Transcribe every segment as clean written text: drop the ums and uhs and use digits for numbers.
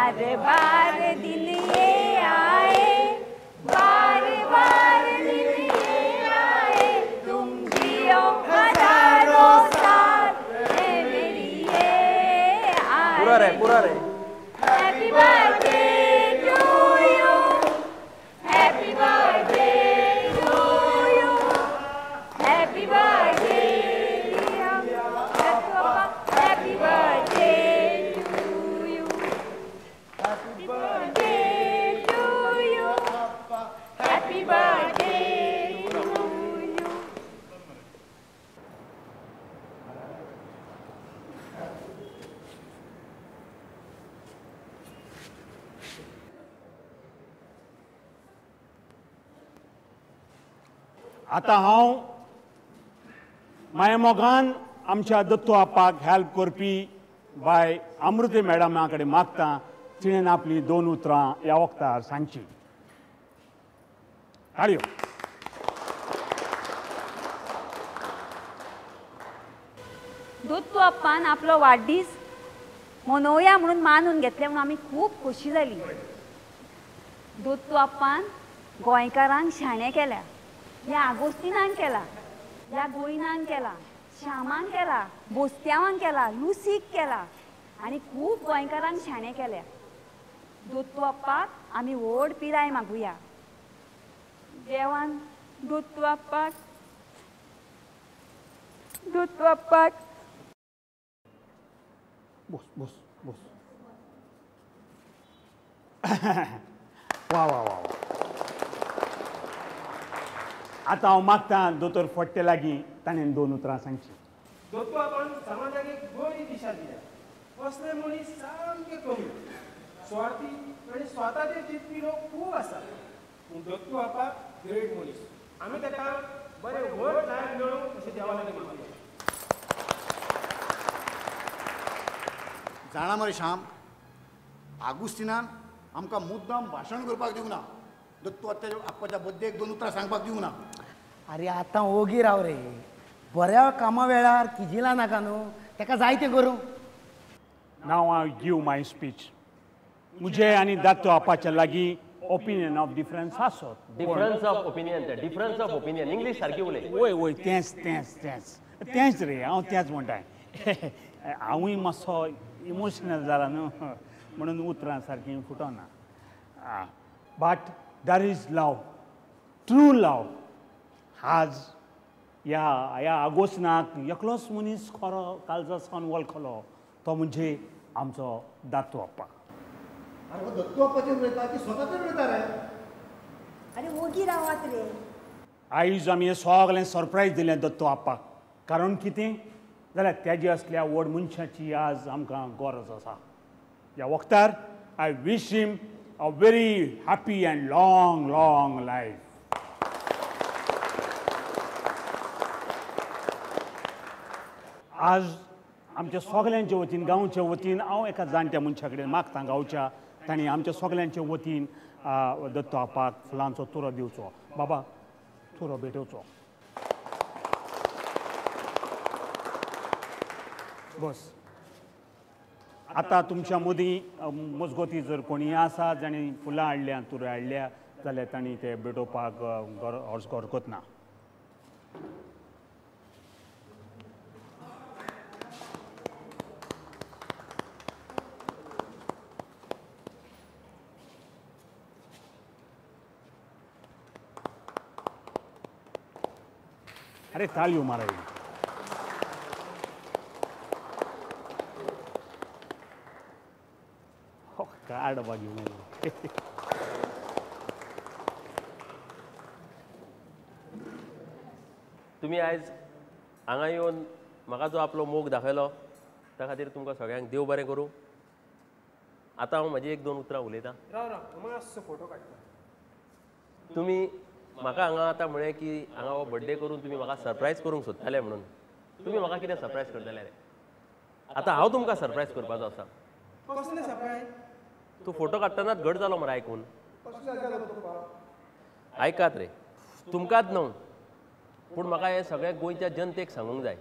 बार बार दिन ये आए, बार बार दिन ये आए, तुम जियो हजारों साल, है मेरी ये आए। पूरा रहे, पूरा रहे। Happy birthday to you, happy birthday to you, happy birthday dear Papa, happy birthday to you, happy birthday to you, happy birthday to you. आता हांव माया मोगान आमच्या दत्तू आपाक हेल्प करपी बाय अमृते मॅडमा कडेन मागता तिणेन आपली 2 उतरां ह्या वक्तार सांगची. हाडयो. दत्तू अप्पान आपलो वाडदीस मनोवया म्हणून मानून घेतले म्हणून आमी खूब खोशी जाली. दत्तू अप्पान गोंयकारांक शाणे केल्या, ह्या आगोस्तिनान केला, ह्या गोयनान केला, श्यामान केला, बोस्त्यावान केला, लुसीक केला आनी खूब गोंयकारांक शाणे केल्या. दत्तू अप्पाक आमी व्हड पिराय मागुया. देवान दत्तू अप्पाक बस बस बस. वा वा वा वा. आता हांव मागता दोतोर फडटे लागीं ताणें 2 उतरां सांगची. दत्तू आपण समाजाक एक बरी दिशा दिल्या. असले मनीस सामके कमी, स्वार्थी आनी स्वताचेर चिंतपी लोक खूब आसात. पूण दत्तू आपाक ग्रेट मनीस. आमी ताका बरें व्हड लायफ मेळूं अशें देवान मागुया. जाणा मरे श्याम, आगुस्तिनान आमकां मुद्दाम भाशण करपाक दिवंक ना. दत्तू आप्पाच्या बड्डेक 2 उतरां सांगपाक दिवंक ना. अरे आतां ओगी राव रे, बऱ्या कामा वेळार किजिला नाका न्हू, ताका जाय तें करूं. नाव आय गिव माय स्पीच. मुझे आनी दत्तू आपाच्या लागीं ओपिनियन ऑफ डिफरन्स आसत. Difference of opinion, difference of opinion English सारकी उलय. वय वय तेंच तेंच तेंच तेंच रे, हांव तेंच म्हणटाय. हांवूय मातसो इमोशनल जाला न्हू म्हणून उतरां सारकीं फुटोना. But there is love, true love. आज ह्या आगोस्तिनाक एकलोच मनीस खरो काळजा सावन वळखलो, तो म्हणजे आमचो दत्तू आप्पा. अरे हो दत्तू आप्पाचेर उलयता की स्वताचेर उलयता रे? अरे ओगी रावात रे. आयज आमी हें सगळें सरप्रायज दिलें दत्तू आप्पाक. कारण कितें जाल्यार तेजे असल्या व्हड मनशाची आज आमकां गरज आसा. ह्या वक्तार I wish him a very happy and long long life. आज आमच्या सगळ्यांच्या वतीन, गांवच्या वतीन हांव एका जाणट्या मनशा कडेन मागता गांवच्या, तांणी आमच्या सगळ्यांच्या वतीन दत्तू आप्पाक फुलांचो तुरो दिवचो. बाबा तुरो भेटोवचो. बस. आतां तुमच्या मदीं मजगती जर कोणी आसा जाणी फुलां हाडल्या, तुऱ्यो हाडल्या जाल्यार तांणी ते भेटोवपाक हरकत ना. अरे ताळयो माराय. हो कार्ड घेऊन तुम्ही आयज हांगा येवन म्हाका जो आपलो मोग दाखयलो त्या खातीर तुमकां सगळ्यांक देव बरें करूं. आतां हांव म्हाजी 1-2 उतरां उलयतां. राव मातसो फोटो काडटा. तुमी म्हाका हांगा आतां म्हळें की हांगा हो बड्डे करून तुमी म्हाका सरप्रायज करूंक सोदताले म्हणून. तुमी म्हाका कितें सरप्रायज करतले रे? आतां हांव तुमकां सरप्रायज करपाचो आसा. कसलें सरप्रायज? तूं फोटो काडटनाच घट जालो मरे आयकून. आयकात रे, तुमकांच न्हू पूण म्हाका हे सगळे गोंयच्या जनतेक सांगूंक जाय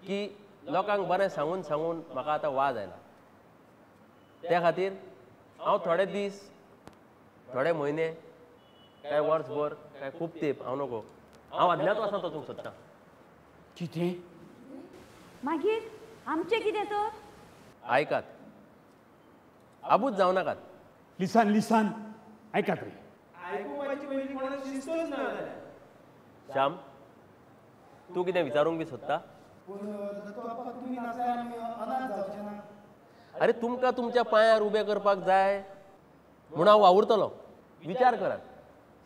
की लोकांक बरें सांगून सांगून म्हाका आतां वाज आयला. त्या खातीर हांव थोडे दीस थोडे म्हयने काय वर्सभर काय खूब तेंप हांव नको हांव आदल्याच वचोन वचूंक सोदतां. कितें? मागीर आमचें कितें तर? आयकात, आबूज जावं नाकात. लिसान लिसान आयकात रे. आयकुपाची पयली कोणाक शिस्तूच ना जाल्यार श्याम, तूं कितें विचारूंक बी सोदता? तुम्ही नासल्यार आमी अनाथ जावचे ना. अरे तुमकां तुमच्या पांयार उबें करपाक जाय म्हूण हांव वावुरतलों. विचार करात.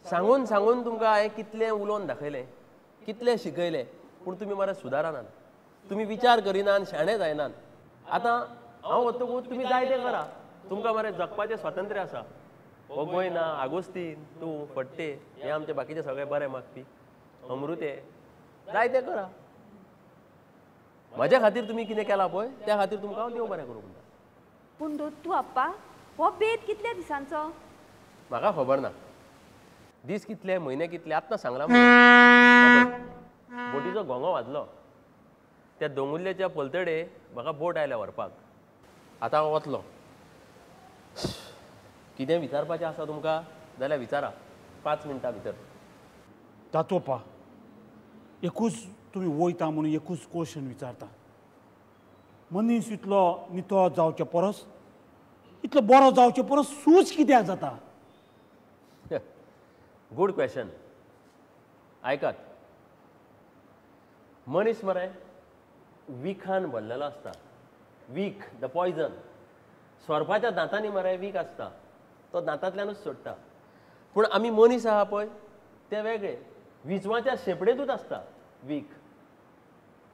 सांगून सांगून तुमकां हांवें कितलें उलोवन दाखयलें, कितलें शिकयलें, पूण तुमी मरे सुदारनात. तुमी विचार करिनात, शाणे जायनात. आतां हांव वतकूच तुमी जाय तें करा. तुमकां मरे जगपाचें स्वातंत्र्य आसा. हो गोंयना, आगोस्तीन, तूं, फट्टे, हे आमचे बाकीचे सगळे बरे मागपी, अमृते, जाय तें करा. म्हज्या खातीर तुमी कितें केलां पळय त्या खातीर तुमकां हांव देव बरें करूं म्हणटा. पूण दोतू आप्पा हो बेत कितल्या दिसांचो? म्हाका खबर ना. दीस कितले, म्हयने कितले आतां सांगला. बोटीचो घोंगो वाजलो. त्या दोंगुल्ल्याच्या पलतडे म्हाका बोट आयल्या व्हरपाक. आतां हांव वतलों. कितें विचारपाचें आसा तुमकां जाल्यार विचारा. 5 मिनटां भितर. तातोपा एकूच तुमी वयता म्हणून एकूच क्वेश्चन विचारता. मनीस इतलो नितो जावचे परस इतलो बरो जावचे परस सूज कित्याक जाता? Good question. आयकात. मनीस मरे विखान भरलेलो आसता. वीख, द पॉयझन. सोरपाच्या दांतांनी मरे वीख आसता. तो दांतांतल्यानूच सोडटा. पूण आमी मनीस आहा पळय ते वेगळे. विजवाच्या शेपडेंतूच आसता वीख.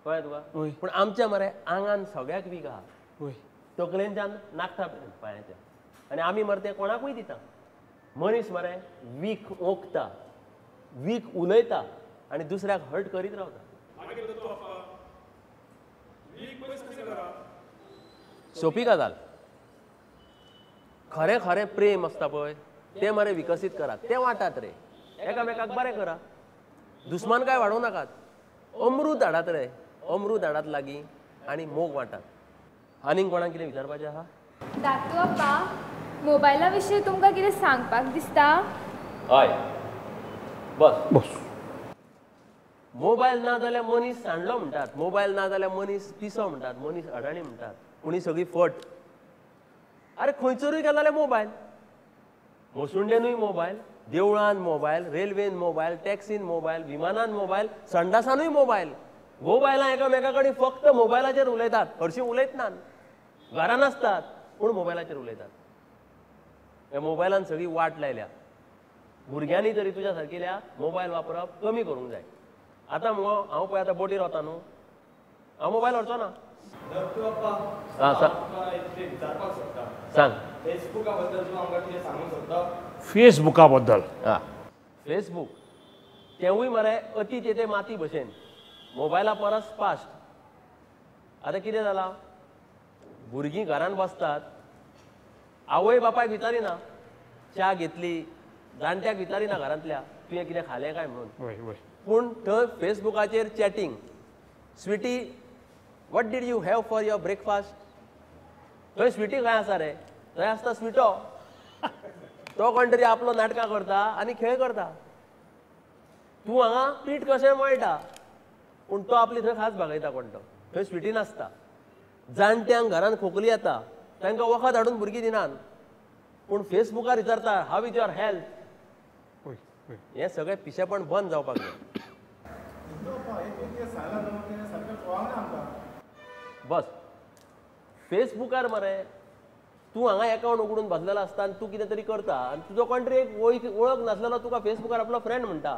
कळ्ळें तुका? वय. पूण आमच्या मरे आंगान सगळ्याक वीख आहा. वय. तकलेंच्यान नाखता पर्यंत पांयाच्या. आनी आमी मरे तें कोणाकूय दिता. मनीस मरे वीख ओंकता, वीख उलयता आनी दुसऱ्याक हर्ट करीत रावता. सोपी गजाल. खरें खरें प्रेम आसता पळय तें मरे विकसीत करात. तें वाटात रे. एकामेकाक बरें करा. दुस्मान काय वाडोवं नाकात. अमृत हाडात रे. अमृत हाडात लागीं आनी मोग वाटात. आनीक कोणाक कितें विचारपाचें आहा? दातू अप्पा, मोबायला विशीं तुमकां कितें सांगपाक दिसता? हय, बस. बस. मोबायल ना जाल्यार मनीस सांडलो म्हणटात. मोबायल ना जाल्यार मनीस पिसो म्हणटात. मनीस अडाणी म्हणटात. पूण ही सगळी फट. अरे खंयसरूय गेलो जाल्यार मोबायल. मसुंडेनूय मोबायल, देवळान मोबायल, रेल्वेन मोबायल, टॅक्सीन मोबायल, विमानान मोबायल, संडासानूय मोबायल. घोव बायलां एकामेका कडेन फक्त मोबायलाचेर उलयतात. हरशीं उलयत नात. घरान आसतात पूण मोबायलाचेर उलयतात. ह्या मोबायलान सगळी वाट लायल्या. भुरग्यांनी तरी तुज्या सारकिल्या मोबायल वापरप कमी करूंक जाय. आतां मुगो हांव पळय आतां बोटीर वता न्हू, हांव मोबायल व्हरचो ना. हां सांग. फेसबुका बद्दल तूं आमकां कितें सांगूंक सोदता? फेसबुका बद्दल हां, फेसबूक तेवूय मरे अती तेते माती भशेन. मोबायला परस फास्ट. आतां कितें जालां, भुरगीं घरान बसतात, आवय बापायक विचारिना च्या घेतली, जाणट्याक विचारिना घरांतल्या तुवें कितें खालें काय म्हणून. वय वय. पूण थंय फेसबुकाचेर chatting. Sweetie, what did you have for your breakfast? थंय स्विटी काय आसा रे? थंय आसता स्विटो. तो कोण तरी आपलो नाटकां करता आनी खेळ करता. तूं हांगा पीठ कशें मळटा पूण तो आपली थंय खास भागयता कोण तो. थंय स्विटी नासता. जाणट्यांक घरान खोकली येता तांकां वखद हाडून भुरगीं दिनात. पूण फेसबुकार विचारता हाव इज युअर हेल्थ. वय वय. हें सगळें पिशेपण बंद जावपाक जाय. बस. फेसबुकार मरे तूं हांगा अकावंट उगडून बसलेलो आसता आनी तूं कितें तरी करता आनी तुजो कोण तरी एक वळख नासलेलो तुका फेसबुकार आपलो फ्रेंड म्हणटा.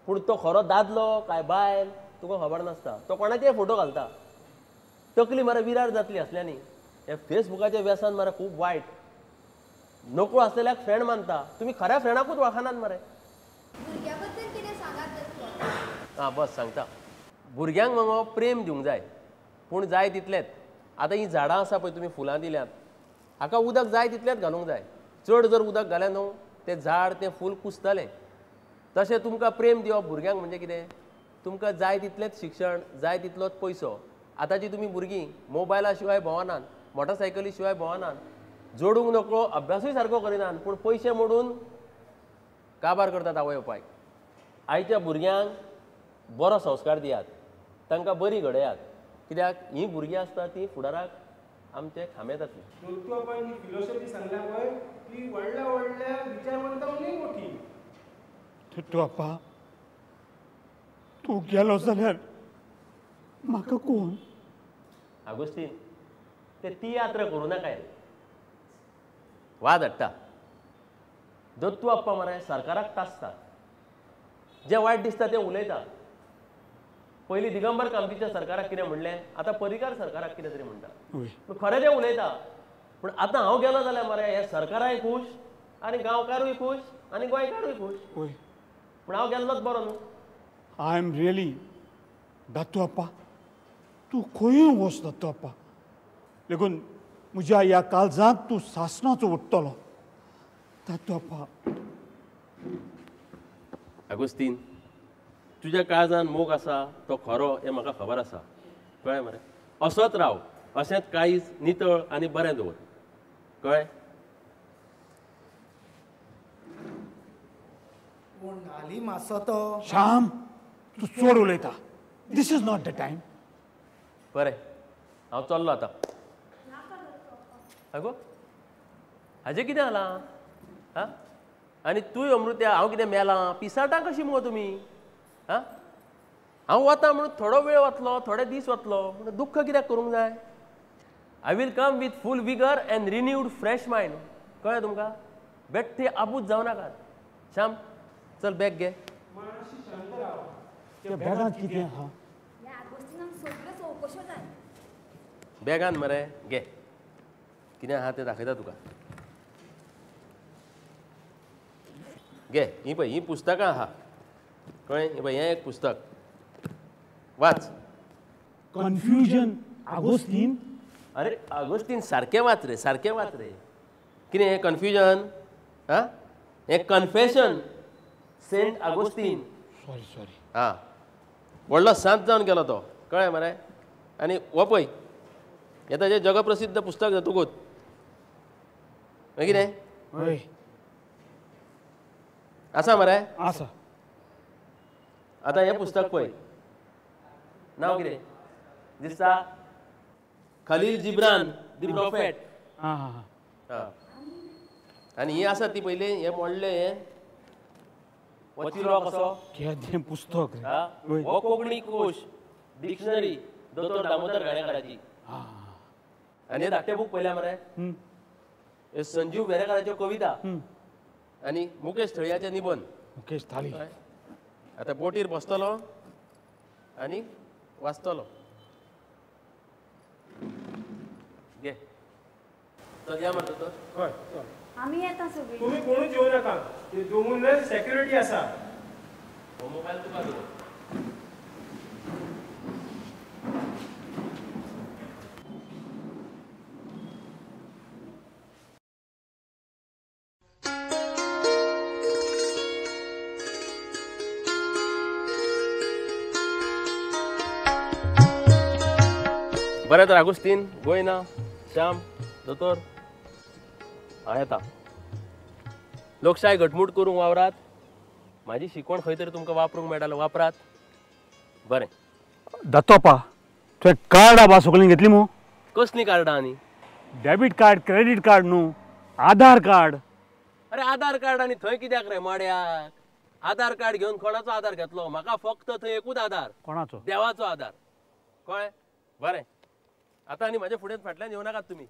पूण तो खरो दादलो काय बायल तुका खबर नासता. तो कोणाचेय फोटो घालता. तकली मरे विरार जातली असल्यानी. हे फेसबुकाचें व्यसन मरे खूब वायट. नोकळो आसलेल्याक फ्रेंड मानता. तुमी खऱ्या फ्रेंडाकूच वळखनात मरे. भुरग्यां बद्दल कितें सांगात? हां बस सांगता. भुरग्यांक मगो प्रेम दिवंक जाय पूण जाय तितलेंच. आतां ही झाडां आसा पळय तुमी फुलां दिल्यात हाका उदक जाय तितलेंच घालूंक जाय. चड जर उदक घालें न्हू तें झाड तें फूल कुसतलें. तशें तुमकां प्रेम दिवप भुरग्यांक म्हणजे कितें? तुमकां जाय तितलेंच शिक्षण, जाय तितलोच पयसो. आतांची तुमी भुरगीं मोबायला शिवाय भोंवनात, मोटरसायकली शिवाय भोंवनात. जोडूंक नको अभ्यासूय सारको करिनात पूण पयशे मोडून काबार करतात आवय बापायक आयच्या भुरग्यांक बरो संस्कार दियात तांकां बरी घडयात कित्याक हीं भुरगीं आसता ती फुडाराक आमचे खांबे जातली दोतोर बापायन ही फिलॉसॉफी सांगल्या पळय ती व्हडल्या व्हडल्या विचारवंतांकूय मोठी दत्तू आप्पा तूं गेलो जाल्यार म्हाका कोण आगोस्तीन ते तियात्र करूं नाकाय वाद हाडटा दत्तू आप्पा मरे सरकाराक तासता जें वायट दिसता तें उलयता पयलीं दिगंबर कामतीच्या सरकाराक कितें म्हणलें आतां परिकार सरकाराक कितें तरी म्हणटा पूण खरें तें उलयता पूण आतां हांव गेलो जाल्यार मरे हे सरकाराय खूश आनी गांवकारूय खूश आनी गोंयकारूय खूश पूण हांव गेल्लोच बरो न्हू आय एम रियली दत्तू आप्पा तूं खंय वच दत्तू आप्पा देखून म्हज्या ह्या काळजांत तूं सासणाचो उठतलो दत्तू आप्पा आगोस्तीन तुज्या काळजान मोग आसा तो खरो हें म्हाका खबर आसा कळ्ळें मरे असोच राव अशेंच काळीज नितळ आनी बरें दवर कळ्ळें पूण हाली मातसो तो श्याम तूं चड उलयता this is not the time बरें हांव चल्लो आतां आगो हाजें कितें जालां हां आनी तूंय अमृत्या हांव कितें मेलां पिसाटां कशीं मुगो तुमी हां हांव वता म्हणून थोडो वेळ वतलो थोडे दीस वतलो पूण दुख्ख कित्याक करूंक जाय I will come with full vigour and renewed fresh mind कळ्ळें तुमकां बेठ्ठे आबूज जावं नाकात श्याम चल बॅग घे त्या बॅगांत कितें आहा ह्या आगोस्तिनाक सगळ्यो चवकश्यो जाय बॅगान मरे घे कितें आहा तें दाखयता तुका घे ही पळय ही पुस्तकां आहा कळ्ळें ही पळय हें एक पुस्तक वाच कन्फ्युजन आगोस्तीन अरे आगोस्तीन सारकें वाच रे कितें हें कन्फ्युजन हां हें कन्फेशन सेंट आगोस्तीन सॉरी हां व्हडलो सांत जावन गेलो तो कळ्ळें मरे आनी हो पळय हें ताजें जगप्रसिद्ध पुस्तक जातकूच मागीर कितें हय आसा मरे आसा आतां हें पुस्तक पळय नांव कितें दिसता खलील जिब्रान दी प्रॉफेट आं हां हां आनी ही आसा ती पयली हें व्हडलें हें वचिरो कसो केदें पुस्तक रे हां हो कोंकणी कोश डिक्शनरी दोतोर दामोदर गाणेकाराची आनी हे धाकटें बूक पळयल्या मरे हे संजीव वेरेकाराच्यो कविता आनी मुकेश थळियाचे निबंध मुकेश थाली आतां बोटीर बसतलो आनी वाचतलो घे चल या म्हणटा तर हय चल आमी येता सगळीं तुम्ही कोणूच येऊ नका ते दोंगुल्ले सेक्युरिटी आसा हो मोबायल तुका दिलो बरें तर आगोस्तीन गोयना श्याम दोतोर हांव येता लोकशाय घटमूट करूंक वावरात म्हाजी शिकवण खंय तरी तुमकां वापरूंक मेळटालो वापरात बरें दत्तोपा तुवें कार्डां बा सगळीं घेतली मू कसलीं कार्डां आनी डेबीट कार्ड क्रेडीट कार्ड न्हू आधार कार्ड अरे आधार कार्ड आनी थंय कित्याक रे माड्याक आधार कार्ड घेवन कोणाचो आधार घेतलो म्हाका फक्त थंय एकूच आधार कोणाचो देवाचो आधार कळ्ळें बरें आतां आनी म्हाज्या फुडें फाटल्यान येवं नाकात तुमी